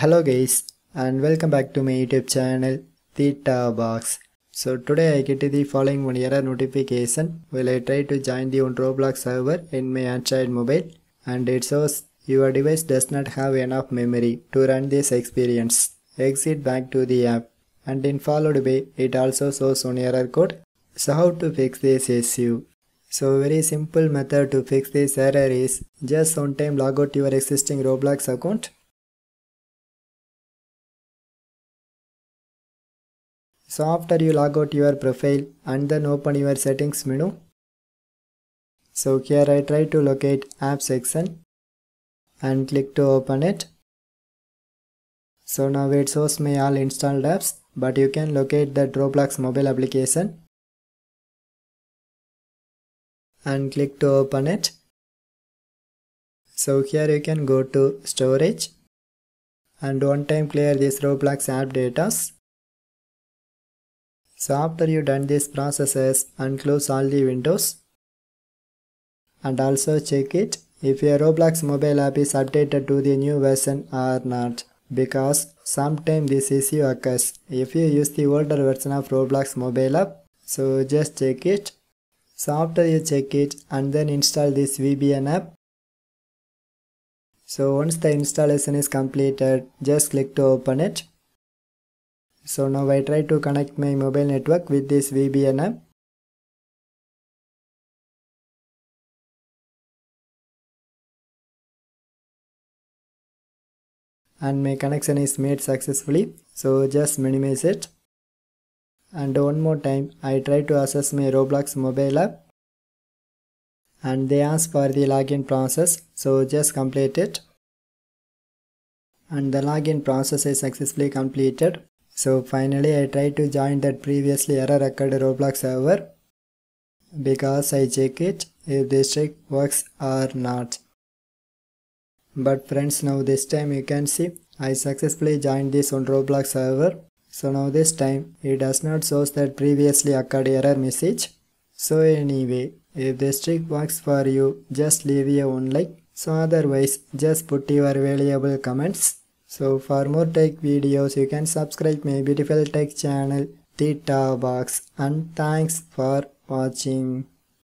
Hello guys and welcome back to my YouTube channel Theta Box. So today I get the following one error notification while I try to join the roblox server in my Android mobile, and it shows your device does not have enough memory to run this experience. Exit back to the app, and in followed by it also shows one error code. So how to fix this issue? So very simple method to fix this error is just one time log out your existing Roblox account. So after you log out your profile and then open your settings menu. So here I try to locate app section and click to open it. So now it shows me all installed apps, but you can locate the Roblox mobile application and click to open it. So here you can go to storage and one time clear this Roblox app data. So after you done these processes, unclose all the windows and also check it if your Roblox mobile app is updated to the new version or not, because sometimes this issue occurs if you use the older version of Roblox mobile app. So just check it. So after you check it and then install this VPN app. So once the installation is completed, just click to open it. So now I try to connect my mobile network with this VPN app. And my connection is made successfully, so just minimize it. And one more time I try to access my Roblox mobile app and they ask for the login process, so just complete it. And the login process is successfully completed. So finally I try to join that previously error occurred Roblox server, because I check it if this trick works or not. But friends, now this time you can see I successfully joined this on Roblox server. So now this time it does not show that previously occurred error message. So anyway, if this trick works for you, just leave a one like. So otherwise just put your valuable comments. So for more tech videos you can subscribe my beautiful tech channel Theta Box, and thanks for watching.